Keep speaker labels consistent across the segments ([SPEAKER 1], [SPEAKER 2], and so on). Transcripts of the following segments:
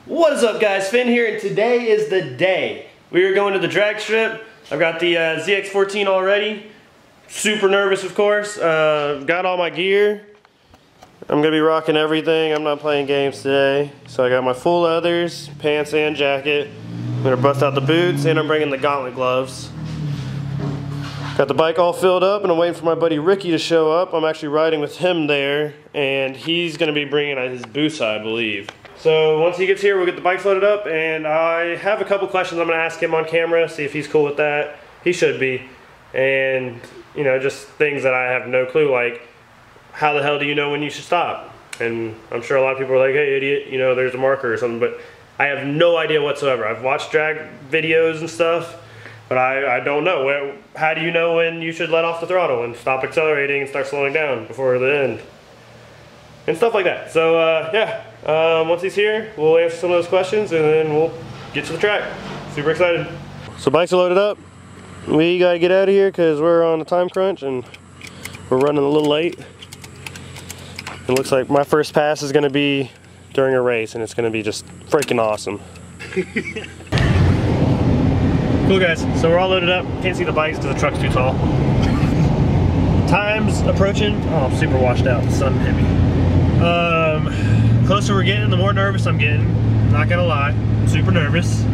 [SPEAKER 1] What is up, guys? Finn here, and today is the day. We are going to the drag strip. I've got the ZX-14 already. Super nervous, of course. Got all my gear. I'm gonna be rocking everything. I'm not playing games today. So I got my full leathers, pants and jacket. I'm gonna bust out the boots, and I'm bringing the gauntlet gloves. Got the bike all filled up, and I'm waiting for my buddy Ricky to show up. I'm actually riding with him there, and he's gonna be bringing his boots, I believe. So once he gets here, we'll get the bike loaded up, and I have a couple questions I'm gonna ask him on camera, see if he's cool with that. He should be. And, you know, just things that I have no clue, like, how the hell do you know when you should stop? And I'm sure a lot of people are like, hey, idiot, you know, there's a marker or something, but I have no idea whatsoever. I've watched drag videos and stuff, but I don't know. How do you know when you should let off the throttle and stop accelerating and start slowing down before the end? And stuff like that. So, yeah. Once he's here, we'll answer some of those questions, and then we'll get to the track. Super excited. So bikes are loaded up. We gotta get out of here because we're on a time crunch and we're running a little late. It looks like my first pass is gonna be during a race, and it's gonna be just freaking awesome. Cool, guys. So we're all loaded up. Can't see the bikes because the truck's too tall. Time's approaching. Oh, I'm super washed out. The sun hit me. Closer we're getting, the more nervous I'm getting. Not gonna lie, I'm super nervous.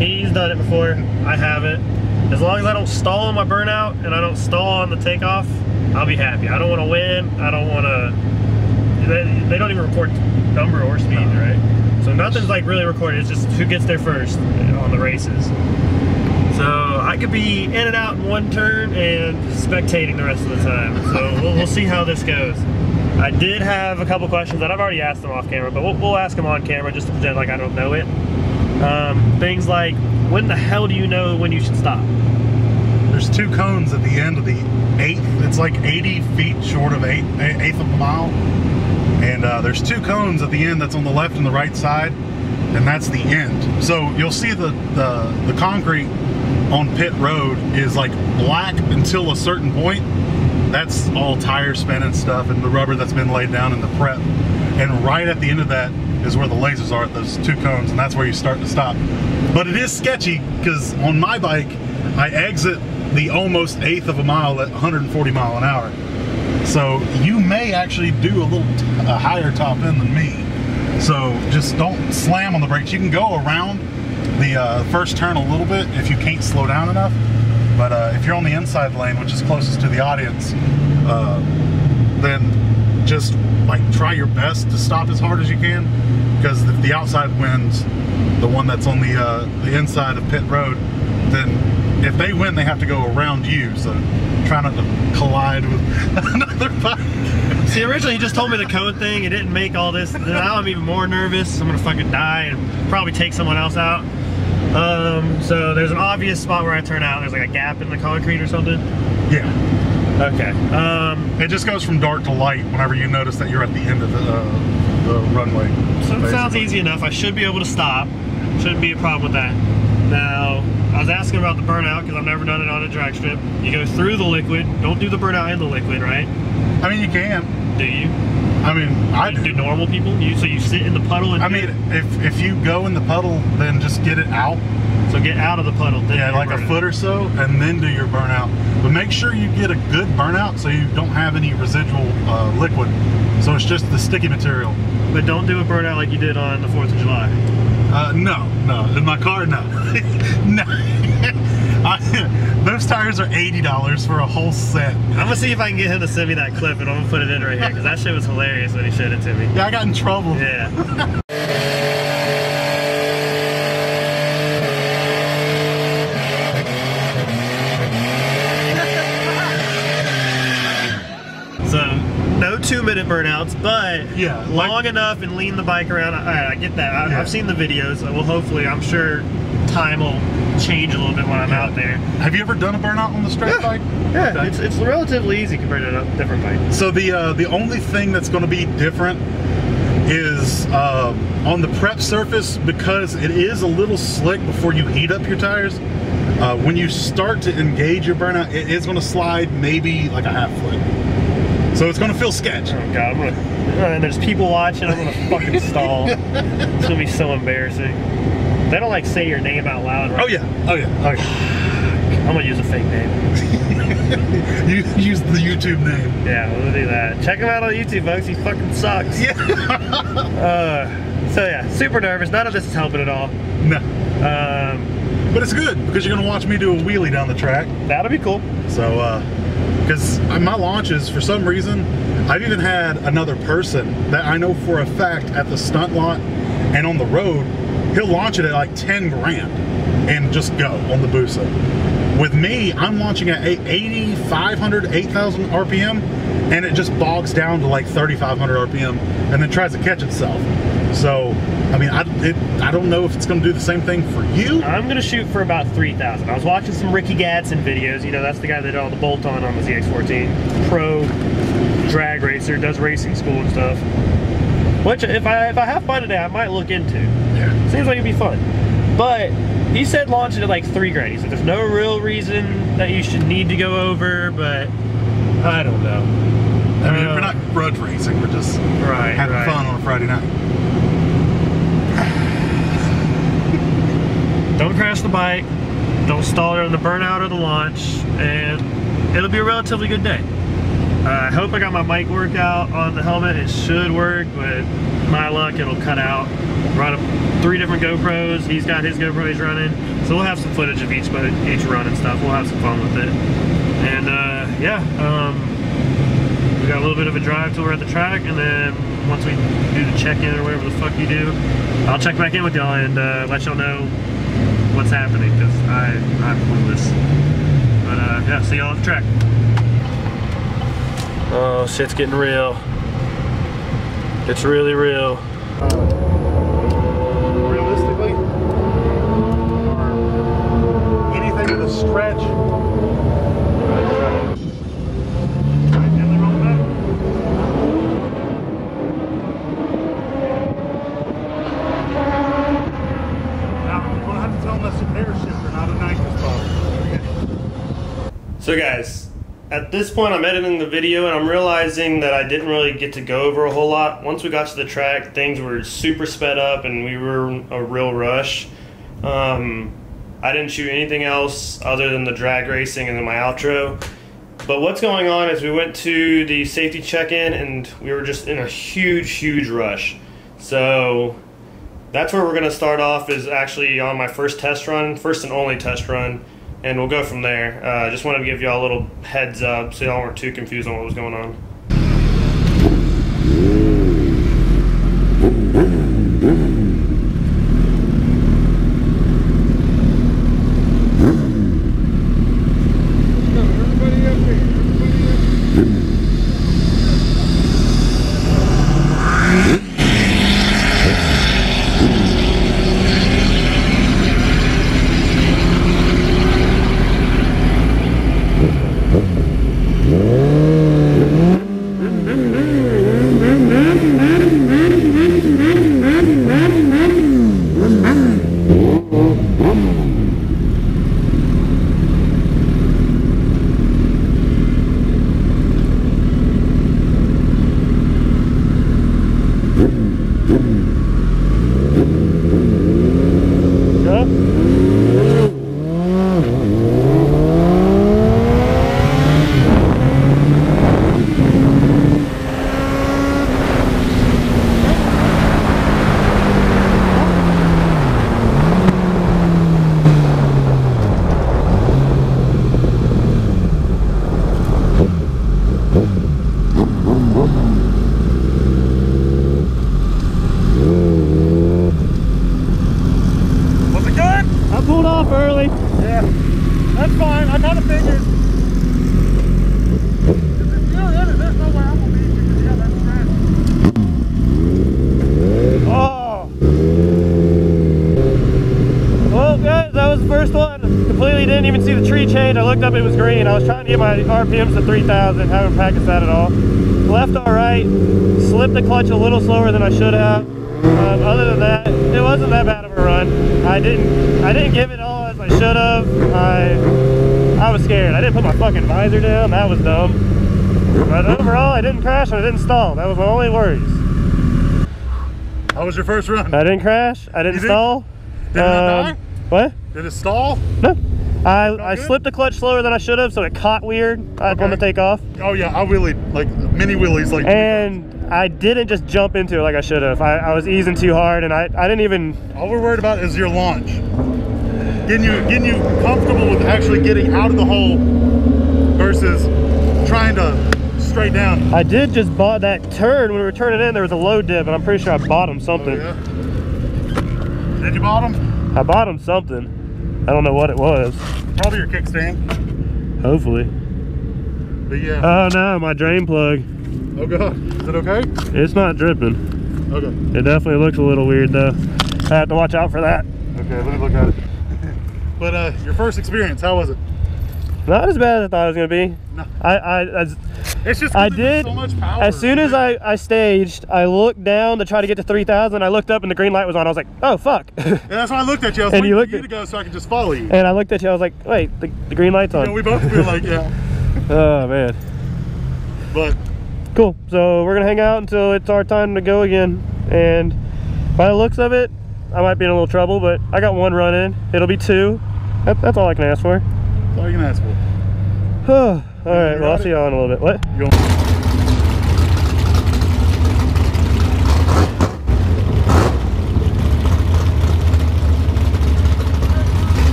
[SPEAKER 1] He's done it before, I haven't. As long as I don't stall on my burnout and I don't stall on the takeoff, I'll be happy. I don't want to win. I don't want to. They don't even record number or speed, right? So nothing's like really recorded. It's just who gets there first on the races. So I could be in and out in one turn and spectating the rest of the time. So we'll see how this goes. I did have a couple questions that I've already asked them off camera, but we'll ask them on camera just to pretend like I don't know it. Things like, when the hell do you know when you should stop?
[SPEAKER 2] There's two cones at the end of the eighth. It's like 80 feet short of eighth of a mile. And there's two cones at the end that's on the left and the right side, and that's the end. So you'll see the concrete on pit road is like black until a certain point. That's all tire spinning stuff and the rubber that's been laid down in the prep. And right at the end of that is where the lasers are at those two cones, and that's where you start to stop. But it is sketchy because on my bike, I exit the almost eighth of a mile at 140 mile an hour. So you may actually do a higher top end than me. So just don't slam on the brakes. You can go around the first turn a little bit if you can't slow down enough. But if you're on the inside lane, which is closest to the audience, then just like try your best to stop as hard as you can, because if the outside wins, the one that's on the inside of pit road, then if they win, they have to go around you. So try not to collide with another bike.
[SPEAKER 1] See, originally he just told me the code thing. It didn't make all this. Now I'm even more nervous. I'm gonna fucking die and probably take someone else out. So there's an obvious spot where I turn out. There's like a gap in the concrete or something.
[SPEAKER 2] Yeah.
[SPEAKER 1] Okay.
[SPEAKER 2] It just goes from dark to light whenever you notice that you're at the end of the runway.
[SPEAKER 1] So it sounds easy enough. I should be able to stop. Shouldn't be a problem with that. Now, I was asking about the burnout because I've never done it on a drag strip. You go through the liquid. Don't do the burnout in the liquid, right?
[SPEAKER 2] I mean, you can.
[SPEAKER 1] Do you?
[SPEAKER 2] I mean, I
[SPEAKER 1] do normal people? So you sit in the puddle and
[SPEAKER 2] I mean, if you go in the puddle, then just get it out.
[SPEAKER 1] So get out of the puddle. Then
[SPEAKER 2] yeah, like a foot or so, and then do your burnout. But make sure you get a good burnout so you don't have any residual liquid. So it's just the sticky material.
[SPEAKER 1] But don't do a burnout like you did on the 4th of July.
[SPEAKER 2] No. In my car, no. No. Those tires are $80 for a whole set.
[SPEAKER 1] I'm gonna see if I can get him to send me that clip, and I'm gonna put it in right here because that shit was hilarious when he showed it to me.
[SPEAKER 2] Yeah, I got in trouble.
[SPEAKER 1] Yeah. So, no 2-minute burnouts, but
[SPEAKER 2] yeah,
[SPEAKER 1] long enough and lean the bike around. I get that. I've seen the videos. Well, hopefully, I'm sure time will change a little bit when I'm out there.
[SPEAKER 2] Have you ever done a burnout on the straight bike?
[SPEAKER 1] Yeah, okay. It's relatively easy compared to a different bike.
[SPEAKER 2] So the only thing that's going to be different is on the prep surface, because it is a little slick before you heat up your tires. When you start to engage your burnout, it is going to slide maybe like a half foot. So it's gonna feel sketch.
[SPEAKER 1] Oh God, and there's people watching, I'm gonna fucking stall. It's gonna be so embarrassing. They don't like say your name out loud, right?
[SPEAKER 2] Oh yeah, oh yeah, oh yeah.
[SPEAKER 1] I'm gonna use a fake name.
[SPEAKER 2] You use the YouTube name.
[SPEAKER 1] Yeah, we'll do that. Check him out on YouTube, folks. He fucking sucks.
[SPEAKER 2] Yeah.
[SPEAKER 1] So yeah, super nervous. None of this is helping at all.
[SPEAKER 2] No. But it's good because you're gonna watch me do a wheelie down the track.
[SPEAKER 1] That'll be cool.
[SPEAKER 2] So, because my launches, for some reason, I've even had another person that I know for a fact at the stunt lot and on the road, he'll launch it at like 10 grand and just go on the Busa. With me, I'm launching at 8,500, 8,000 RPM, and it just bogs down to like 3,500 RPM and then tries to catch itself. So, I mean, I don't know if it's going to do the same thing for you.
[SPEAKER 1] I'm going to shoot for about 3,000. I was watching some Ricky Gadsden videos. You know, that's the guy that did all the bolt-on on the ZX-14. Pro drag racer, does racing school and stuff. Which, if I have fun today, I might look into.
[SPEAKER 2] Yeah.
[SPEAKER 1] Seems like it'd be fun. But he said launch it at like 3 grand. He said there's no real reason that you should need to go over, but I don't know.
[SPEAKER 2] I mean, we're not grudge racing. We're just having fun on a Friday night.
[SPEAKER 1] Don't crash the bike, don't stall during the burnout or the launch, and it'll be a relatively good day. I hope I got my mic worked out on the helmet. It should work, but my luck, it'll cut out. Run up 3 different GoPros. He's got his GoPro he's running, so we'll have some footage of each run and stuff. We'll have some fun with it. And yeah, we got a little bit of a drive till we're at the track, and then once we do the check-in or whatever the fuck you do, I'll check back in with y'all and let y'all know what's happening, because I'm clueless. But yeah, see y'all at the track. Oh, shit's getting real. It's really real.
[SPEAKER 2] Realistically, anything with a stretch.
[SPEAKER 1] So guys, at this point I'm editing the video and I'm realizing that I didn't really get to go over a whole lot. Once we got to the track, things were super sped up and we were a real rush. I didn't shoot anything else other than the drag racing and then my outro. But what's going on is we went to the safety check-in and we were just in a huge rush. So that's where we're going to start off, is actually on my first test run, first and only test run. And we'll go from there. Just wanted to give y'all a little heads up so y'all weren't too confused on what was going on. That's fine, I kind of figured. There's no way I'm gonna beat you because you got that scratch. Oh! Well, guys, that was the first one. Completely didn't even see the tree change. I looked up, it was green. I was trying to get my RPMs to 3,000, haven't practiced that at all. Left all right, slipped the clutch a little slower than I should have. Other than that, it wasn't that bad of a run. I didn't give it all as I should have. I was scared. I didn't put my fucking visor down. That was dumb. But overall, I didn't crash and I didn't stall. That was my only worries.
[SPEAKER 2] How was your first run?
[SPEAKER 1] I didn't crash. I didn't stall.
[SPEAKER 2] Did it not die?
[SPEAKER 1] What?
[SPEAKER 2] Did it stall?
[SPEAKER 1] No. I slipped the clutch slower than I should have, so it caught weird. I had one to take off.
[SPEAKER 2] Oh yeah, I wheelied, like mini wheelies, like.
[SPEAKER 1] And I didn't just jump into it like I should have. I was easing too hard, and I didn't even.
[SPEAKER 2] All we're worried about is your launch. Getting you comfortable with actually getting out of the hole versus trying to straight down.
[SPEAKER 1] I did just bought that turn when we were turning in. There was a low dip, and I'm pretty sure I bottomed something.
[SPEAKER 2] Oh, yeah? Did you bottom?
[SPEAKER 1] I bottomed something. I don't know what it was.
[SPEAKER 2] Probably your kickstand.
[SPEAKER 1] Hopefully.
[SPEAKER 2] But yeah.
[SPEAKER 1] Oh no, my drain plug.
[SPEAKER 2] Oh god. Is it okay?
[SPEAKER 1] It's not dripping.
[SPEAKER 2] Okay.
[SPEAKER 1] It definitely looks a little weird though. I have to watch out for that.
[SPEAKER 2] Okay, let me look at it. But your first experience, how was it?
[SPEAKER 1] Not as bad as I thought it was gonna be.
[SPEAKER 2] No.
[SPEAKER 1] It's just I did so much power. As soon as I staged, I looked down to try to get to 3,000. I looked up and the green light was on. I was like, oh fuck.
[SPEAKER 2] Yeah, that's why I looked at you. I was waiting for you to go so I could just follow you.
[SPEAKER 1] And I looked at you. I was like, wait, the green light's on.
[SPEAKER 2] Yeah, we both feel like, yeah.
[SPEAKER 1] Oh man.
[SPEAKER 2] But
[SPEAKER 1] cool. So we're gonna hang out until it's our time to go again. And by the looks of it, I might be in a little trouble, but I got one run in. It'll be 2. That's all I can ask for.
[SPEAKER 2] That's all you can ask for.
[SPEAKER 1] All right. Well, I'll see y'all in a little bit. What?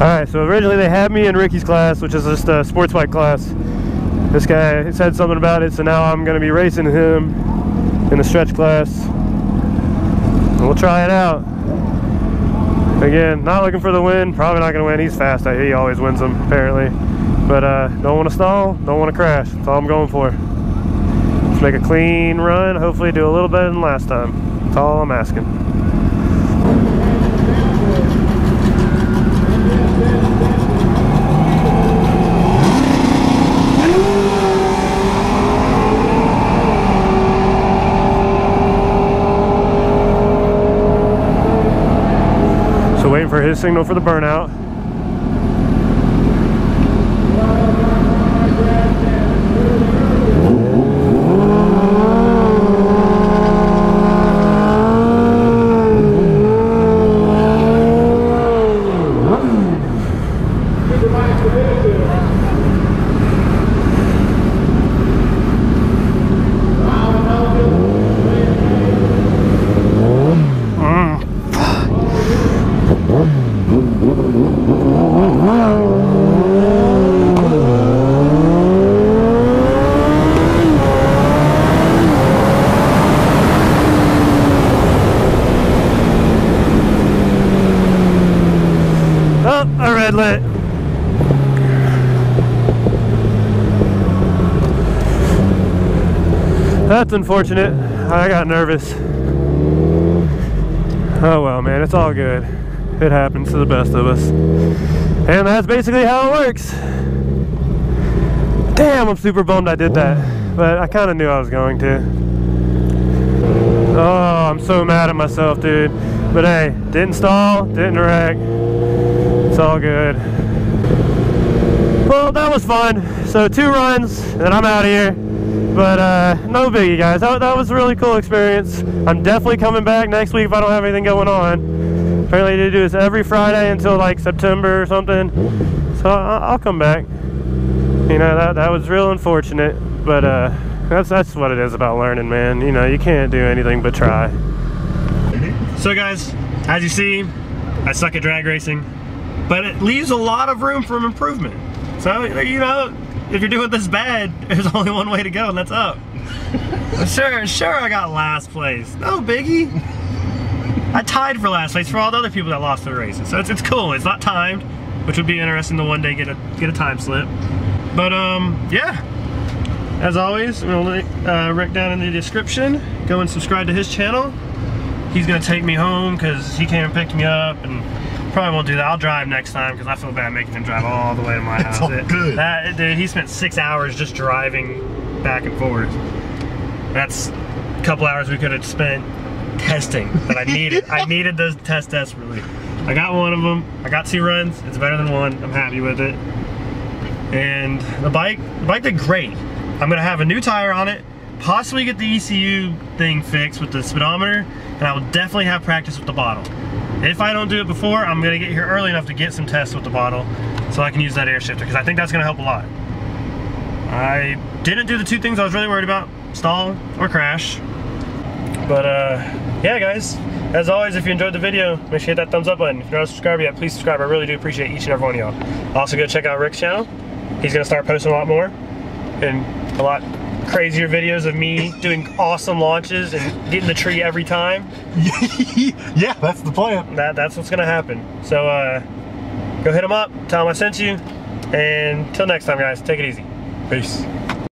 [SPEAKER 1] Alright, so originally they had me in Ricky's class, which is just a sports bike class. This guy said something about it, so now I'm going to be racing him in the stretch class. And we'll try it out. Again, not looking for the win, probably not going to win. He's fast, he always wins them, apparently. But don't want to stall, don't want to crash. That's all I'm going for. Just make a clean run, hopefully do a little better than last time. That's all I'm asking. Waiting for his signal for the burnout. Lit. That's unfortunate. I got nervous. Oh well, man, it's all good. It happens to the best of us. And that's basically how it works. Damn, I'm super bummed I did that. But I kind of knew I was going to. Oh, I'm so mad at myself, dude. But hey, didn't stall, didn't wreck. It's all good. Well, that was fun. So 2 runs, and then I'm out of here. But no biggie, guys. That was a really cool experience. I'm definitely coming back next week if I don't have anything going on. Apparently they do this every Friday until like September or something. So I'll come back. You know, that was real unfortunate, but that's what it is about learning, man. You know, you can't do anything but try. So guys, as you see, I suck at drag racing, but it leaves a lot of room for improvement. So, you know, if you're doing this bad, there's only one way to go, and that's up. Sure, I got last place. No biggie. I tied for last place for all the other people that lost their races. So it's cool. It's not timed, which would be interesting to one day get a time slip. But yeah. As always, we'll link Rick down in the description. Go and subscribe to his channel. He's gonna take me home because he came and picked me up, and probably won't do that. I'll drive next time because I feel bad making him drive all the way to my house.
[SPEAKER 2] It's all good.
[SPEAKER 1] Dude, he spent 6 hours just driving back and forth. That's a couple hours we could have spent testing that I needed. I needed those tests desperately. I got one of them. I got 2 runs. It's better than 1. I'm happy with it. And the bike did great. I'm gonna have a new tire on it, possibly get the ECU thing fixed with the speedometer, and I will definitely have practice with the bottle. If I don't do it before, I'm gonna get here early enough to get some tests with the bottle so I can use that air shifter, because I think that's gonna help a lot. I didn't do the 2 things I was really worried about, stall or crash. But yeah guys, as always, if you enjoyed the video, make sure you hit that thumbs up button. If you're not subscribed yet, please subscribe. I really do appreciate each and every one of y'all. Also go check out Rick's channel. He's gonna start posting a lot more and a lot crazier videos of me doing awesome launches and getting the tree every time.
[SPEAKER 2] Yeah, that's the plan.
[SPEAKER 1] That's what's gonna happen. So go hit him up, tell him I sent you, and till next time guys, take it easy.
[SPEAKER 2] Peace.